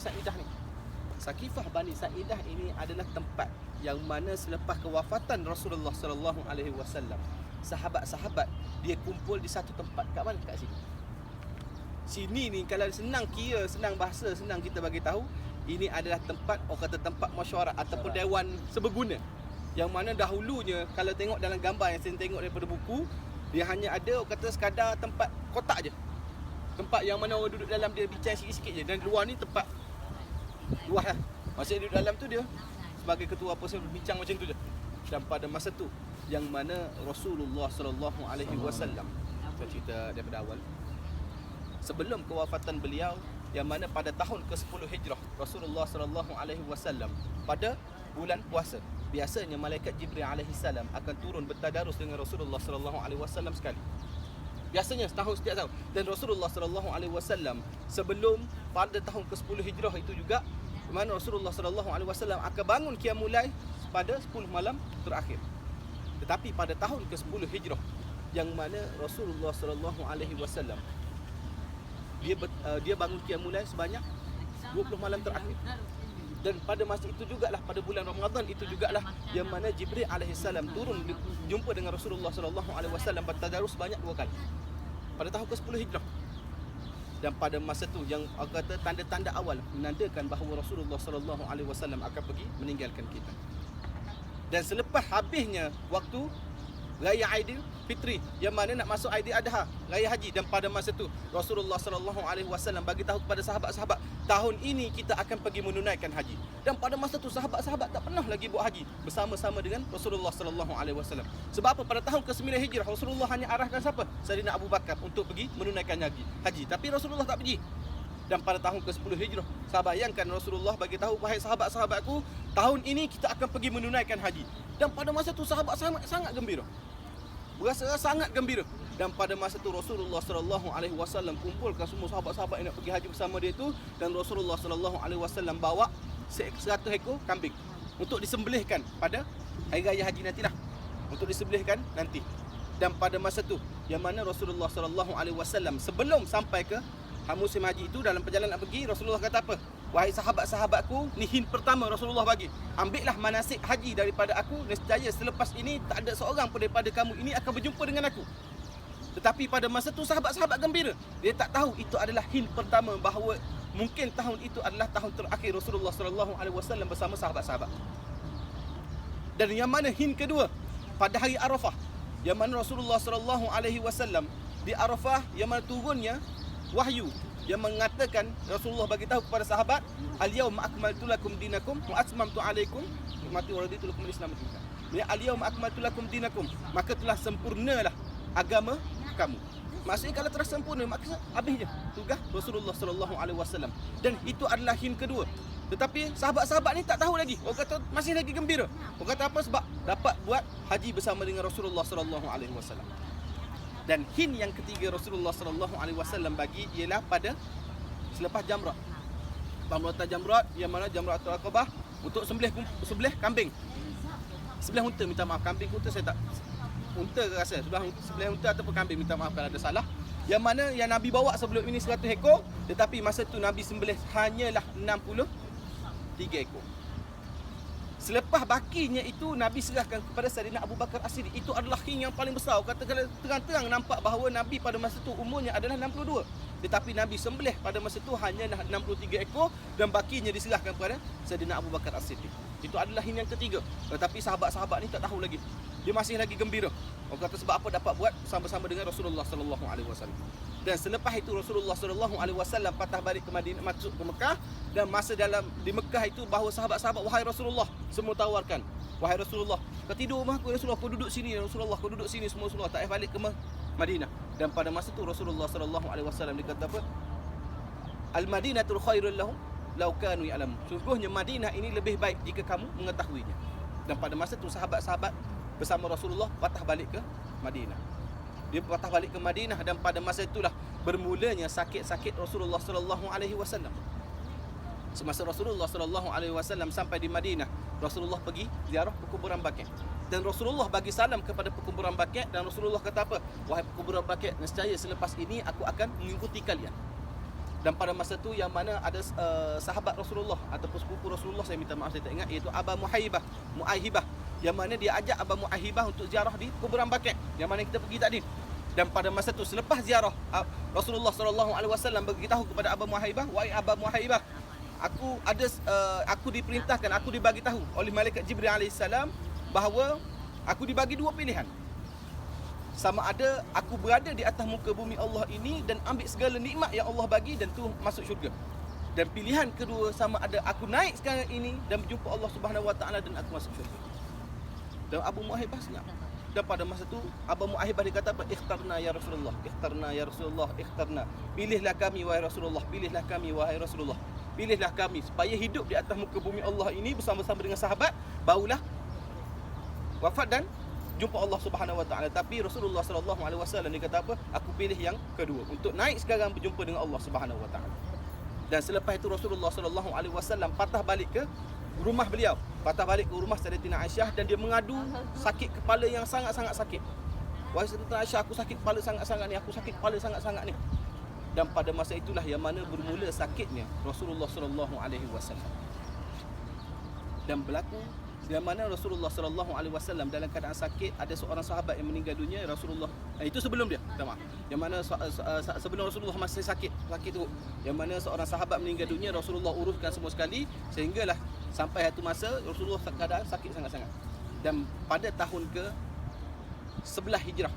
Sa'idah ni. Sakifah Bani Sa'idah ini adalah tempat yang mana selepas kewafatan Rasulullah sallallahu alaihi wasallam, sahabat-sahabat dia kumpul di satu tempat. Kat mana? Kat sini. Sini ni kalau senang kira, senang bahasa, senang kita bagi tahu, ini adalah tempat, orang kata tempat mesyuarat ataupun dewan seberguna. Yang mana dahulunya kalau tengok dalam gambar yang saya tengok daripada buku, dia hanya ada orang kata sekadar tempat kotak je. Tempat yang mana orang duduk dalam dia bincang sikit-sikit je. Dan luar ni tempat luas lah. Maksudnya duduk dalam tu dia sebagai ketua apa semua bincang macam tu je. Dan pada masa tu yang mana Rasulullah sallallahu alaihi wasallam, saya cerita daripada awal, sebelum kewafatan beliau, yang mana pada tahun ke-10 Hijrah, Rasulullah sallallahu alaihi wasallam pada bulan puasa, biasanya malaikat Jibril alaihi salam akan turun bertadarus dengan Rasulullah sallallahu alaihi wasallam sekali. Biasanya setahun setiap tahun. Dan Rasulullah sallallahu alaihi wasallam sebelum pada tahun ke-10 Hijrah itu juga, di mana Rasulullah sallallahu alaihi wasallam akan bangun qiyamul lail pada 10 malam terakhir. Tetapi pada tahun ke-10 Hijrah, yang mana Rasulullah sallallahu alaihi wasallam dia bangun qiyamul lail sebanyak 20 malam terakhir. Dan pada masa itu jugalah, pada bulan Ramadan itu jugalah yang mana Jibril alaihi salam turun jumpa dengan Rasulullah sallallahu alaihi wasallam bertadarus sebanyak 2 kali. Pada tahun ke-10 Hijrah. Dan pada masa tu yang kata tanda-tanda awal menandakan bahawa Rasulullah sallallahu alaihi wasallam akan pergi meninggalkan kita. Dan selepas habisnya waktu Raya Aidil Fitri, yang mana nak masuk Aidil Adha, Raya Haji, dan pada masa tu Rasulullah sallallahu alaihi wasallam bagi tahu kepada sahabat-sahabat, tahun ini kita akan pergi menunaikan haji. Dan pada masa tu sahabat-sahabat tak pernah lagi buat haji bersama-sama dengan Rasulullah sallallahu alaihi wasallam. Sebab apa? Pada tahun ke-9 Hijrah Rasulullah hanya arahkan siapa? Sayyidina Abu Bakar untuk pergi menunaikan haji. Tapi Rasulullah tak pergi. Dan pada tahun ke-10 Hijrah, sahabat bayangkan Rasulullah bagi tahu, wahai sahabat-sahabatku, tahun ini kita akan pergi menunaikan haji. Dan pada masa tu sahabat sangat gembira. Berasa sangat gembira. Dan pada masa tu Rasulullah sallallahu alaihi wasallam kumpulkan semua sahabat-sahabat yang nak pergi haji bersama dia tu, dan Rasulullah sallallahu alaihi wasallam bawa 100 ekor kambing untuk disembelihkan pada hari raya haji nantilah. Untuk disembelihkan nanti. Dan pada masa tu yang mana Rasulullah sallallahu alaihi wasallam sebelum sampai ke musim haji itu, dalam perjalanan nak pergi, Rasulullah kata apa? Wahai sahabat-sahabatku, ni hint pertama Rasulullah bagi. Ambillah manasik haji daripada aku, nescaya selepas ini tak ada seorang pun daripada kamu ini akan berjumpa dengan aku. Tetapi pada masa tu sahabat-sahabat gembira. Dia tak tahu itu adalah hint pertama bahawa mungkin tahun itu adalah tahun terakhir Rasulullah sallallahu alaihi wasallam bersama sahabat-sahabat. Dan yang mana hint kedua, pada hari Arafah, yang mana Rasulullah sallallahu alaihi wasallam di Arafah, yang mana turunnya wahyu yang mengatakan, Rasulullah bagi tahu kepada sahabat, al-yauma akmaltu lakum dinakum wa atmamtu alaikum ni'mati wa raditu lakum al-islam dinan. Ya, al-yauma akmaltu lakum dinakum, maka telah sempurnalah agama kamu. Maksudnya kalau telah sempurna, maka habis je tugas Rasulullah sallallahu alaihi wasallam. Dan itu adalah hint kedua. Tetapi sahabat-sahabat ni tak tahu lagi. Orang kata masih lagi gembira. Orang kata apa? Sebab dapat buat haji bersama dengan Rasulullah sallallahu alaihi wasallam. Dan hint yang ketiga Rasulullah sallallahu alaihi wasallam bagi ialah pada selepas jamrat. Pembuatan jamrat, yang mana Jamratul Aqabah, untuk sembelih kambing. Sembelih unta, minta maaf, kambing unta saya tak, unta ke rasa, sembelih unta ataupun kambing, minta maaf kalau ada salah. Yang mana yang Nabi bawa sebelum ini 100 ekor, tetapi masa tu Nabi sembelih hanyalah 63 ekor. Selepas bakinya itu Nabi serahkan kepada Sayyidina Abu Bakar As-Siddiq. Itu adalah hint yang paling besar. Kata kalau terang-terang nampak bahawa Nabi pada masa itu umurnya adalah 62. Tetapi Nabi sembelih pada masa itu hanyalah 63 ekor, dan bakinya diserahkan kepada Sayyidina Abu Bakar As-Siddiq. Itu adalah hint yang ketiga. Tetapi sahabat-sahabat ni tak tahu lagi. Dia masih lagi gembira. Orang kata sebab apa? Dapat buat bersama-sama dengan Rasulullah sallallahu alaihi wasallam. Dan selepas itu Rasulullah sallallahu alaihi wasallam patah balik ke Madinah, masuk ke Mekah. Dan masa dalam di Mekah itu bahawa sahabat-sahabat, wahai Rasulullah, semua tawarkan, wahai Rasulullah, kau tidur rumah aku, Rasulullah, kau duduk sini, Rasulullah, kau duduk sini, semua Rasulullah, tak payah balik ke Madinah. Dan pada masa itu Rasulullah sallallahu alaihi wasallam dia kata apa? Al-Madinatul khairul lahum law kanu ya'lamun. Sungguhnya Madinah ini lebih baik jika kamu mengetahuinya. Dan pada masa itu sahabat-sahabat bersama Rasulullah patah balik ke Madinah. Dia patah balik ke Madinah, dan pada masa itulah bermulanya sakit-sakit Rasulullah sallallahu alaihi wasallam. Semasa Rasulullah sallallahu alaihi wasallam sampai di Madinah, Rasulullah pergi ziarah perkuburan Baqi'. Dan Rasulullah bagi salam kepada perkuburan Baqi', dan Rasulullah kata apa? Wahai perkuburan Baqi', nescaya selepas ini aku akan mengikuti kalian. Dan pada masa tu yang mana ada sahabat Rasulullah ataupun sepupu Rasulullah, saya minta maaf saya tak ingat, iaitu Aba Muaihibah, yang mana dia ajak Aba Muaihibah untuk ziarah di kuburan Baqi' yang mana kita pergi tadi. Dan pada masa tu selepas ziarah, Rasulullah SAW beritahu kepada Aba Muaihibah, wahai Aba Muaihibah, aku diperintahkan, aku dibagi tahu oleh malaikat Jibril alaihissalam bahawa aku dibagi dua pilihan. Sama ada aku berada di atas muka bumi Allah ini dan ambil segala nikmat yang Allah bagi dan tu masuk syurga. Dan pilihan kedua, sama ada aku naik sekarang ini dan berjumpa Allah Subhanahu Wa Taala dan aku masuk syurga. Dan Abu Muaihibah senyap. Dan pada masa tu Abu Muaihibah dia kata apa? Ikhtarna ya Rasulullah, ikhtarna ya Rasulullah, ikhtarna. Pilihlah kami wahai Rasulullah, pilihlah kami wahai Rasulullah. Pilihlah kami supaya hidup di atas muka bumi Allah ini bersama-sama dengan sahabat, barulah wafat dan jumpa Allah Subhanahu Wa Taala. Tapi Rasulullah sallallahu alaihi wasallam dia kata apa? Aku pilih yang kedua, untuk naik sekarang berjumpa dengan Allah Subhanahu Wa Taala. Dan selepas itu Rasulullah sallallahu alaihi wasallam patah balik ke rumah beliau, patah balik ke rumah Sayyidatina Aisyah, dan dia mengadu sakit kepala yang sangat-sangat sakit. Wahai Sayyidatina Aisyah, aku sakit kepala sangat-sangat ni, aku sakit kepala sangat-sangat ni. Dan pada masa itulah yang mana bermula sakitnya Rasulullah sallallahu alaihi wasallam. Dan berlaku yang mana Rasulullah sallallahu alaihi wasallam dalam keadaan sakit, ada seorang sahabat yang meninggal dunia. Rasulullah itu sebelum dia, maaf. Yang mana sebelum Rasulullah masih sakit tu, yang mana seorang sahabat meninggal dunia, Rasulullah uruskan semua sekali sehinggalah sampai satu masa Rasulullah keadaan sakit sangat-sangat. Dan pada tahun ke 11 Hijrah,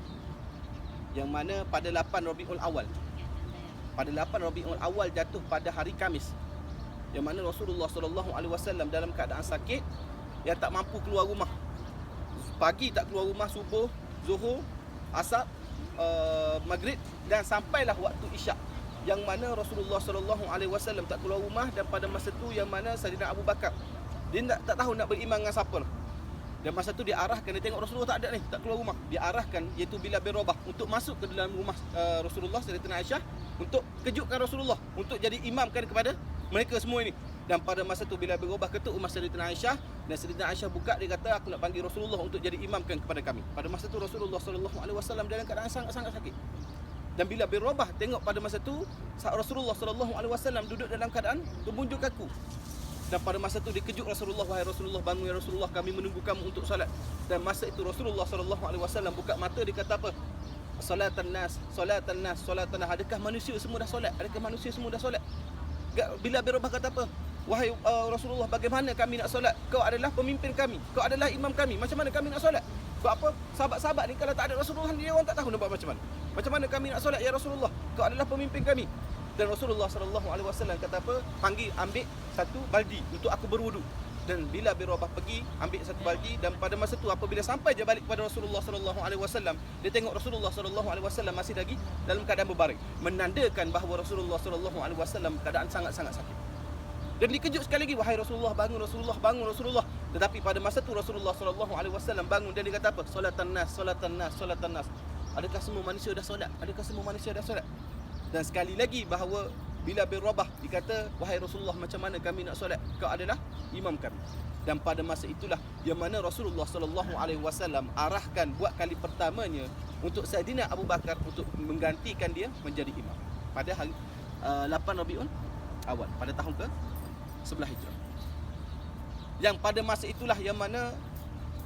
yang mana pada 8 Rabiul Awal, pada 8 Rabiul Awal jatuh pada hari Khamis, yang mana Rasulullah sallallahu alaihi wasallam dalam keadaan sakit, yang tak mampu keluar rumah. Pagi tak keluar rumah, subuh, zuhur, asar, maghrib, dan sampailah waktu isyak, yang mana Rasulullah sallallahu alaihi wasallam tak keluar rumah. Dan pada masa tu yang mana Sayyidina Abu Bakar, dia tak tahu nak beriman dengan siapa. Dan masa tu dia arahkan, dia tengok Rasulullah tak ada ni, tak keluar rumah, dia arahkan iaitu Bilal bin Rabah untuk masuk ke dalam rumah Rasulullah Sayyidatina Aisyah, untuk kejutkan Rasulullah, untuk jadi imamkan kepada mereka semua ini. Dan pada masa tu Bilal bin Rabah ketuk rumah Sayyidatina Aisyah, dan Sayyidatina Aisyah buka, dia kata, aku nak panggil Rasulullah untuk jadi imamkan kepada kami. Pada masa tu Rasulullah sallallahu alaihi wasallam dalam keadaan sangat-sangat sakit. Dan Bilal bin Rabah tengok pada masa tu Rasulullah sallallahu alaihi wasallam duduk dalam keadaan berbunjuk kaku. Dan pada masa tu dikejut Rasulullah, wahai Rasulullah, bangun ya Rasulullah, kami menunggu kamu untuk solat. Dan masa itu Rasulullah sallallahu alaihi wasallam buka mata, dia kata apa? Salatan nas, salatan nas, salatan nas. Adakah manusia semua dah solat? Adakah manusia semua dah solat? Bilal bin Rabah kata apa? Wahai Rasulullah, bagaimana kami nak solat? Kau adalah pemimpin kami, kau adalah imam kami, macam mana kami nak solat? Kau apa? Sahabat-sahabat ni kalau tak ada Rasulullah, dia orang tak tahu nak buat macam mana. Macam mana kami nak solat ya Rasulullah? Kau adalah pemimpin kami. Dan Rasulullah sallallahu alaihi wasallam kata apa? Ambil satu baldi untuk aku berwudu. Dan bila Rabah pergi ambil satu baldi, dan pada masa tu apabila sampai je balik kepada Rasulullah sallallahu alaihi wasallam, dia tengok Rasulullah sallallahu alaihi wasallam masih lagi dalam keadaan berbaring, menandakan bahawa Rasulullah sallallahu alaihi wasallam keadaan sangat-sangat sakit. Dan dikejut sekali lagi, wahai Rasulullah, bangun Rasulullah, bangun Rasulullah. Tetapi pada masa tu Rasulullah sallallahu alaihi wasallam bangun, dan dia kata apa? Salatan nas, salatan nas, salatan nas. Adakah semua manusia dah solat? Adakah semua manusia dah solat? Dan sekali lagi bahawa bila bin Rabah dikata, wahai Rasulullah, macam mana kami nak solat? Kau adalah imam kami. Dan pada masa itulah yang mana Rasulullah sallallahu alaihi wasallam arahkan buat kali pertamanya untuk Saidina Abu Bakar untuk menggantikan dia menjadi imam pada hari 8 Rabiul Awal pada tahun ke 11 Hijrah. Yang pada masa itulah yang mana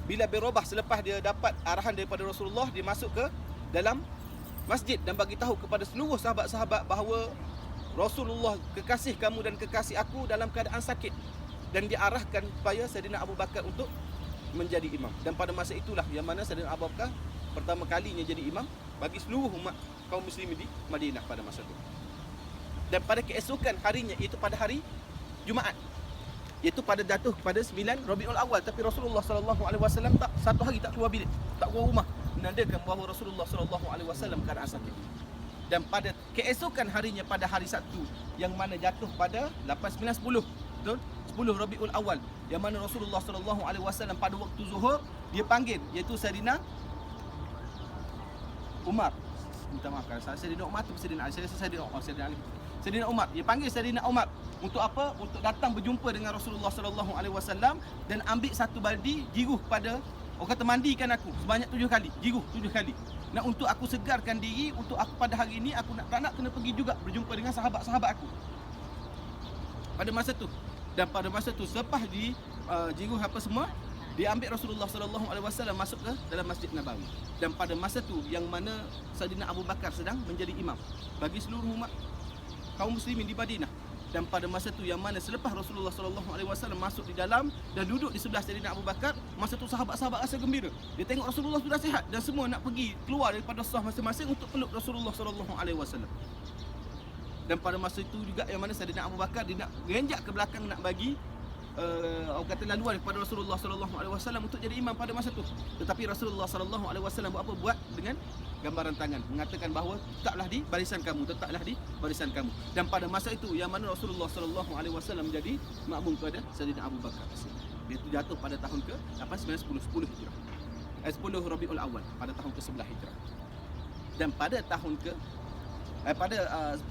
bila bin Rabah selepas dia dapat arahan daripada Rasulullah, dia masuk ke dalam masjid dan bagi tahu kepada seluruh sahabat-sahabat bahawa Rasulullah kekasih kamu dan kekasih aku dalam keadaan sakit, dan diarahkan supaya Saidina Abu Bakar untuk menjadi imam. Dan pada masa itulah yang mana Saidina Abu Bakar pertama kalinya jadi imam bagi seluruh umat kaum muslimin di Madinah pada masa itu. Dan pada keesokan harinya, iaitu pada hari Jumaat, iaitu pada jatuh pada 9 Rabiul Awal, tapi Rasulullah sallallahu alaihi wasallam tak satu hari tak keluar bilik, tak keluar rumah, menandakan bahawa Rasulullah sallallahu alaihi wasallam keadaan sakit. Dan pada keesokan harinya, pada hari Sabtu yang mana jatuh pada 8, 9, 10, betul? 10 Rabiul Awal, yang mana Rasulullah sallallahu alaihi wasallam pada waktu zuhur dia panggil, iaitu Saidina Umar. Minta maaf kalau salah, Saidina Umar atau Saidina Ali? Saidina Ali. Saidina Umar, dia panggil Saidina Umar untuk apa? Untuk datang berjumpa dengan Rasulullah sallallahu alaihi wasallam dan ambil satu baldi jiruh pada Orang kata mandikan aku sebanyak 7 kali, jiruh 7 kali. Nak untuk aku segarkan diri, untuk aku pada hari ini aku tak nak kena pergi juga berjumpa dengan sahabat-sahabat aku. Pada masa tu. Dan pada masa tu selepas di jiruh apa semua, dia ambil Rasulullah sallallahu alaihi wasallam masuk ke dalam Masjid Nabawi. Dan pada masa tu yang mana Saidina Abu Bakar sedang menjadi imam bagi seluruh umat kaum muslimin di Madinah. Dan pada masa tu yang mana selepas Rasulullah sallallahu alaihi wasallam masuk di dalam dan duduk di sebelah Saidina Abu Bakar, masa tu sahabat-sahabat rasa gembira. Dia tengok Rasulullah sudah sihat dan semua nak pergi keluar daripada saf masing-masing untuk peluk Rasulullah sallallahu alaihi wasallam. Dan pada masa itu juga yang mana Saidina Abu Bakar dia nak renjak ke belakang nak bagi orang kata laluan kepada Rasulullah sallallahu alaihi wasallam untuk jadi imam pada masa tu. Tetapi Rasulullah sallallahu alaihi wasallam buat apa? Buat dengan gambaran tangan, mengatakan bahawa tetaplah di barisan kamu, tetaplah di barisan kamu. Dan pada masa itu yang mana Rasulullah sallallahu alaihi wasallam menjadi makmum kepada Saidina Abu Bakar. Itu jatuh pada tahun ke-8, 9, 10 Hijrah. 10 Rabiul Awal pada tahun ke-11 Hijrah. Dan pada tahun pada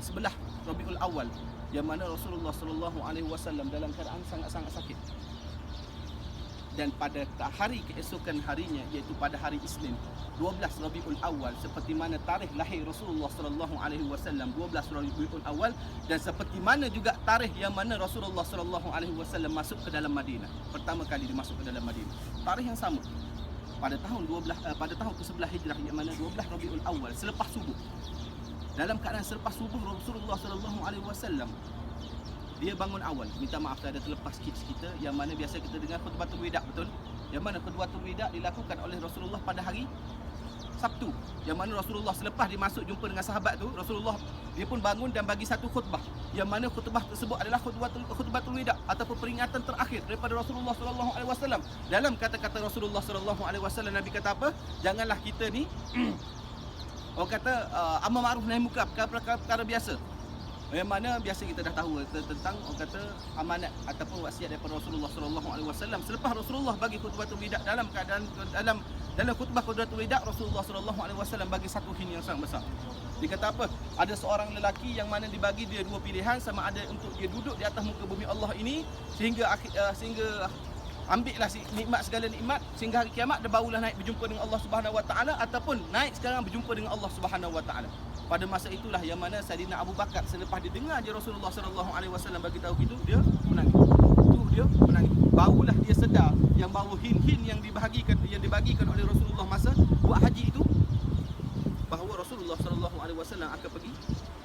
11 Rabiul Awal yang mana Rasulullah sallallahu alaihi wasallam dalam keadaan sangat-sangat sakit. Dan pada hari keesokan harinya, iaitu pada hari Isnin 12 Rabiul Awal, seperti mana tarikh lahir Rasulullah sallallahu alaihi wasallam 12 Rabiul Awal, dan seperti mana juga tarikh yang mana Rasulullah sallallahu alaihi wasallam masuk ke dalam Madinah, pertama kali dia masuk ke dalam Madinah. Tarikh yang sama. Pada tahun ke-11 Hijrah yang mana 12 Rabiul Awal, selepas subuh. Dalam keadaan selepas subuh Rasulullah sallallahu alaihi wasallam dia bangun awal. Minta maaf saya ada terlepas sikit kita, yang mana biasa kita dengar khutbatul wida, betul? Yang mana khutbatul wida dilakukan oleh Rasulullah pada hari Sabtu. Yang mana Rasulullah selepas dia masuk jumpa dengan sahabat tu, Rasulullah dia pun bangun dan bagi satu khutbah. Yang mana khutbah tersebut adalah khutbatul wida ataupun peringatan terakhir daripada Rasulullah sallallahu alaihi wasallam. Dalam kata-kata Rasulullah sallallahu alaihi wasallam, Nabi kata apa? Janganlah kita ni orang kata amar ma'ruf nahi munkar, perkara biasa. Yang mana biasa kita dah tahu tentang orang kata amanat ataupun wasiat daripada Rasulullah sallallahu alaihi wasallam. Selepas Rasulullah bagi khutbatul wida, dalam keadaan dalam khutbah khutbatul wida, Rasulullah sallallahu alaihi wasallam bagi satu hint yang sangat besar. Dia kata apa? Ada seorang lelaki yang mana dibagi dia dua pilihan, sama ada untuk dia duduk di atas muka bumi Allah ini sehingga ambillah nikmat segala nikmat sehingga hari kiamat, dan barulah naik berjumpa dengan Allah Subhanahu Wa Taala, ataupun naik sekarang berjumpa dengan Allah Subhanahu Wa Taala. Pada masa itulah yang mana Saidina Abu Bakar selepas dia dengar je Rasulullah sallallahu alaihi wasallam bagi tahu gitu, dia menangis. Dia menangis. Barulah dia sedar yang bahawa hin-hin yang dibagikan oleh Rasulullah masa buat haji itu, bahawa Rasulullah sallallahu alaihi wasallam akan pergi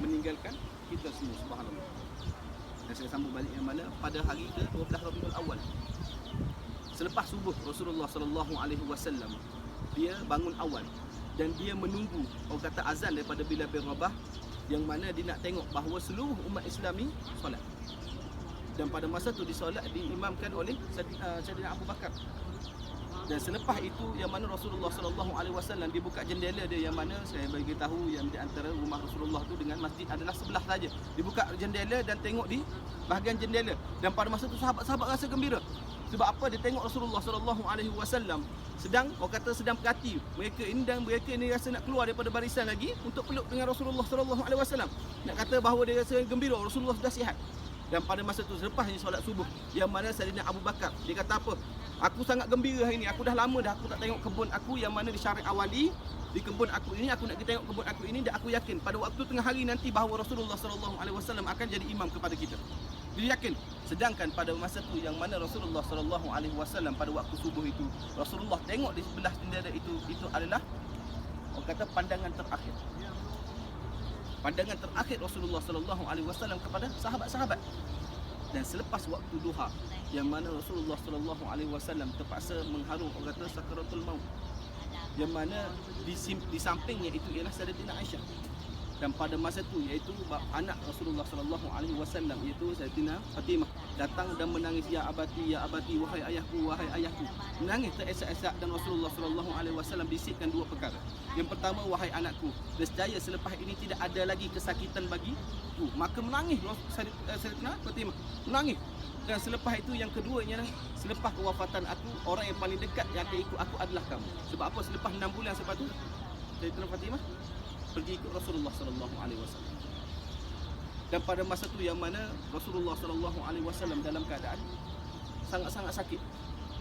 meninggalkan kita semua, subhanallah. Dan saya sambung balik yang mana pada hari ke-12 Rabiul Awal. Selepas subuh Rasulullah sallallahu alaihi wasallam dia bangun awal dan dia menunggu orang kata azan daripada Bilal bin Rabah, yang mana dia nak tengok bahawa seluruh umat Islami solat. Dan pada masa tu diimamkan oleh Saidina Abu Bakar. Dan selepas itu yang mana Rasulullah sallallahu alaihi wasallam dia buka jendela dia, yang mana saya bagi tahu yang di antara rumah Rasulullah tu dengan masjid adalah sebelah saja. Dia buka jendela dan tengok di bahagian jendela, dan pada masa tu sahabat-sahabat rasa gembira. Sebab apa? Dia tengok Rasulullah sallallahu alaihi wasallam sedang perhati mereka ini, dan mereka ini rasa nak keluar daripada barisan lagi untuk peluk dengan Rasulullah sallallahu alaihi wasallam. Nak kata bahawa dia rasa gembira Rasulullah sudah sihat. Dan pada masa tu selepas ni solat subuh, yang mana Saidina Abu Bakar dia kata apa? Aku sangat gembira hari ni. Aku dah lama dah aku tak tengok kebun aku yang mana di Syariq Awali. Di kebun aku ini aku nak pergi tengok kebun aku ini, dan aku yakin pada waktu tengah hari nanti bahawa Rasulullah sallallahu alaihi wasallam akan jadi imam kepada kita. Dia yakin. Sedangkan pada masa tu yang mana Rasulullah sallallahu alaihi wasallam pada waktu subuh itu, Rasulullah tengok di sebelah jendela itu adalah orang kata pandangan terakhir. Pandangan terakhir Rasulullah sallallahu alaihi wasallam kepada sahabat-sahabat. Dan selepas waktu duha yang mana Rasulullah sallallahu alaihi wasallam terpaksa mengharung orang kata sakaratul maut, yang mana di sampingnya itu ialah Sayyidatina Aisyah. Dan pada masa itu iaitu anak Rasulullah sallallahu alaihi wasallam iaitu Sayyidatina Fatimah datang dan menangis, ya abati wahai ayahku, wahai ayahku. Menangis teresak-esak, dan Rasulullah sallallahu alaihi wasallam bisikkan dua perkara. Yang pertama, wahai anakku, nescaya selepas ini tidak ada lagi kesakitan bagiku. Maka menangis Sayyidatina Fatimah, menangis. Dan selepas itu yang keduanya, selepas kewafatan aku, orang yang paling dekat yang akan ikut aku adalah kamu. Sebab apa? Selepas 6 bulan selepas itu Sayyidatina Fatimah pergi ikut Rasulullah sallallahu alaihi wasallam. Dan pada masa tu yang mana Rasulullah sallallahu alaihi wasallam dalam keadaan sangat-sangat sakit.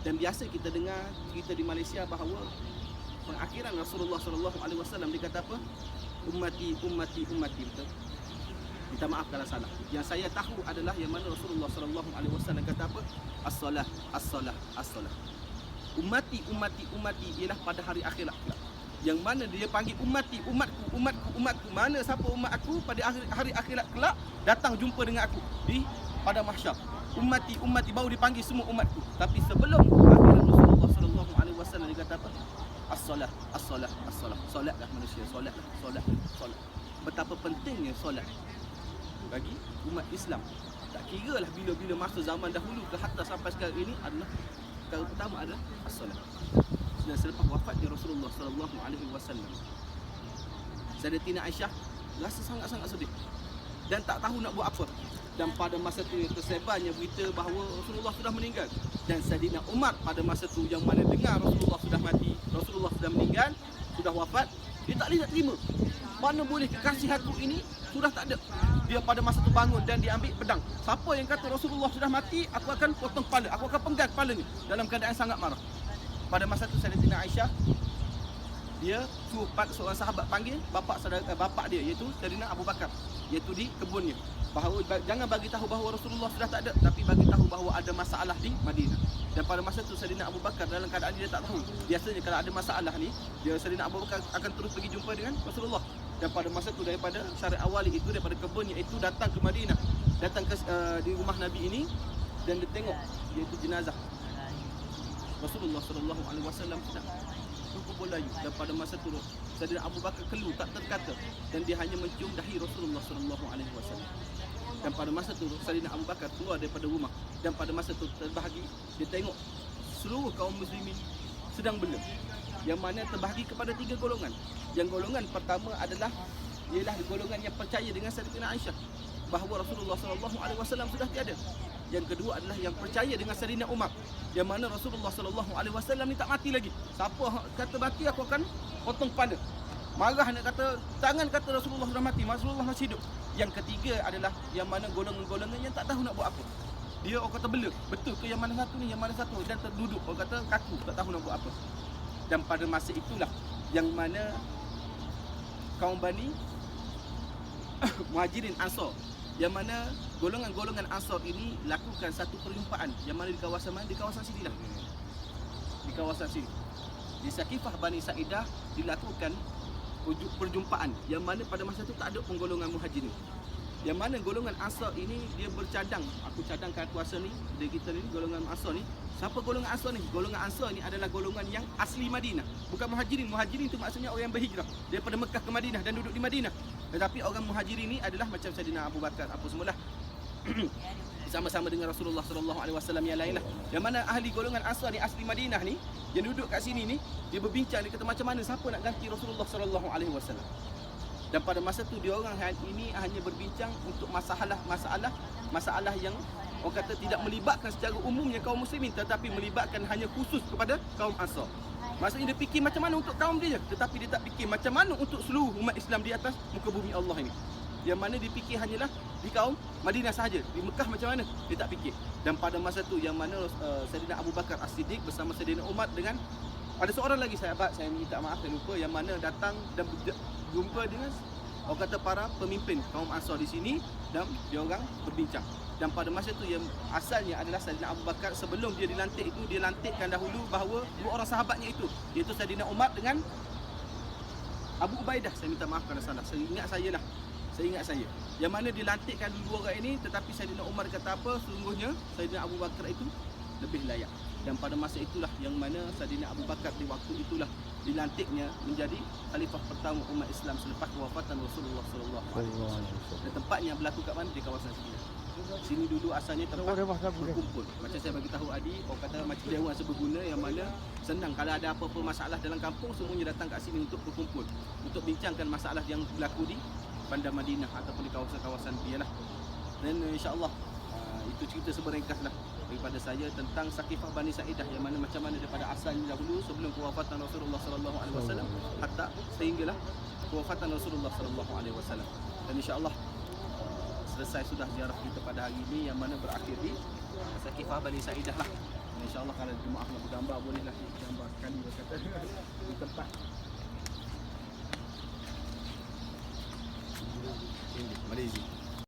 Dan biasa kita dengar cerita di Malaysia bahawa pengakhiran Rasulullah SAW dia kata apa? Ummati, ummati, ummati, betul? Minta maaf kalau salah. Yang saya tahu adalah yang mana Rasulullah SAW kata apa? As-salah, as-salah, as-salah. Ummati, ummati, ummati ialah pada hari akhirat. Yang mana dia panggil ummati, umatku, umatku, umatku. Mana siapa umat aku pada hari akhirat kelak datang jumpa dengan aku di pada mahsyar. Ummati, ummati, baru dipanggil semua umatku. Tapi sebelum akhirat Rasulullah SAW dia kata apa? As-salah, as-salah, as-salah. Solatlah manusia, solatlah, solat, solat. Betapa pentingnya solat bagi umat Islam. Tak kira lah bila-bila masa zaman dahulu ke hatta sampai sekarang ini adalah perkara pertama adalah as-salat. Dan selepas wafatnya Rasulullah SAW, Sayyidatina Aisyah rasa sangat-sangat sedih dan tak tahu nak buat apa. Dan pada masa tu yang tersebarnya berita bahawa Rasulullah sudah meninggal. Dan Sayyidina Umar pada masa tu yang mana dengar Rasulullah sudah mati, Rasulullah sudah meninggal, sudah wafat, dia tak boleh nak terima. Mana boleh kekasih aku ini sudah tak ada. Dia pada masa tu bangun dan dia ambil pedang. Siapa yang kata Rasulullah sudah mati, aku akan potong kepala, aku akan penggal kepalanya. Dalam keadaan sangat marah. Pada masa tu Sayyidatina Aisyah, dia suruh seorang sahabat panggil bapak dia, iaitu Sayyidina Abu Bakar, iaitu di kebunnya. Bahawa jangan bagi tahu bahawa Rasulullah sudah tak ada, tapi bagi tahu bahawa ada masalah di Madinah. Dan pada masa tu Sayyidina Abu Bakar dalam keadaan dia tak tahu. Biasanya kalau ada masalah ni, Sayyidina Abu Bakar akan terus pergi jumpa dengan Rasulullah. Dan pada masa tu daripada Syariq Awali itu, daripada kebunnya itu datang ke Madinah, datang ke di rumah Nabi ini dan dia tengok iaitu jenazah Rasulullah SAW sedang berkubur layu. Dan pada masa tu Sayyidina Abu Bakar keluh tak terkata dan dia hanya mencium dahi Rasulullah SAW. Dan pada masa tu Sayyidina Abu Bakar keluar daripada rumah dan pada masa tu terbahagi dia tengok seluruh kaum muslimin sedang bela, yang mana terbahagi kepada 3 golongan. Yang golongan pertama adalah ialah golongan yang percaya dengan Sayyidatina Aisyah bahawa Rasulullah SAW sudah tiada. Yang kedua adalah yang percaya dengan Sayyidina Umar, yang mana Rasulullah SAW ni tak mati lagi. Siapa kata mati aku akan potong kepala. Marah nak kata, jangan kata Rasulullah sudah mati, Rasulullah masih hidup. Yang ketiga adalah yang mana golongan-golongan yang tak tahu nak buat apa. Dia orang kata bela, betul ke yang mana satu ni, yang mana satu, dan terduduk, orang kata kaku, tak tahu nak buat apa. Dan pada masa itulah yang mana kaum Bani Muhajirin Ansar, yang mana golongan-golongan Ansar ini lakukan satu perjumpaan, yang mana di kawasan mana? Di kawasan sini lah. Di kawasan sini. Di Saqifah Bani Sa'idah dilakukan perjumpaan, yang mana pada masa itu tak ada penggolongan Muhajirin. Yang mana golongan Ansar ini dia bercadang, aku cadangkan kuasa ni, dia kita ni golongan Ansar ni. Siapa golongan Ansar ni? Golongan Ansar ni adalah golongan yang asli Madinah, bukan Muhajirin. Muhajirin itu maksudnya orang yang berhijrah daripada Mekah ke Madinah dan duduk di Madinah. Tetapi orang Muhajirin ni adalah macam Sayyidina Abu Bakar apa semualah. Sama-sama dengan Rasulullah SAW yang lain lah. Yang mana ahli golongan Ansar ni asli Madinah ni, yang duduk kat sini ni, dia berbincang, dia kata macam mana siapa nak ganti Rasulullah SAW. Dan pada masa tu dia orang ini hanya berbincang untuk masalah yang orang kata tidak melibatkan secara umumnya kaum muslimin, tetapi melibatkan hanya khusus kepada kaum Ansar. Maksudnya dia fikir macam mana untuk kaum dia, tetapi dia tak fikir macam mana untuk seluruh umat Islam di atas muka bumi Allah ini. Yang mana dipikir hanyalah di kaum Madinah sahaja. Di Mekah macam mana? Dia tak fikir. Dan pada masa tu yang mana Sayyidina Abu Bakar As-Siddiq bersama Sayyidina Umar dengan ada seorang lagi sahabat, saya minta maaf saya lupa, yang mana datang dan jumpa dengan orang kata para pemimpin kaum Ansar di sini dan dia orang berbincang. Dan pada masa tu yang asalnya adalah Sayyidina Abu Bakar, sebelum dia dilantik itu, dia lantikkan dahulu bahawa 2 orang sahabatnya itu, iaitu Sayyidina Umar dengan Abu Ubaidah. Saya minta maaf kalau salah. Saya ingat saya. Yang mana dilantikkan 2 orang ini, tetapi Sayyidina Umar kata apa? Sungguhnya Sayyidina Abu Bakar itu lebih layak. Dan pada masa itulah yang mana Sayyidina Abu Bakar di waktu itulah dilantiknya menjadi khalifah pertama umat Islam selepas kewafatan Rasulullah SAW. Dan tempatnya berlaku kat mana? Di kawasan sini. Sini dulu asalnya tempat berkumpul. Macam saya bagi tahu Adi, orang kata macam dewan seberguna, yang mana senang kalau ada apa-apa masalah dalam kampung, semuanya datang kat sini untuk berkumpul, untuk bincangkan masalah yang berlaku di Bandar Madinah ataupun di kawasan-kawasan dia lah. Dan insya-Allah itu cerita seberringkaslah daripada saya tentang Saqifah Bani Sa'idah, yang mana macam mana daripada asalnya dahulu sebelum kewafatan Rasulullah SAW hatta sehinggalah kewafatan Rasulullah SAW. Dan insya-Allah selesai sudah ziarah kita pada hari ini, yang mana berakhir di Saqifah Bani Sa'idah lah. InsyaAllah kalau jemaah nak bergambar bolehlah gambar sekali kata di tempat. Ini Malaysia.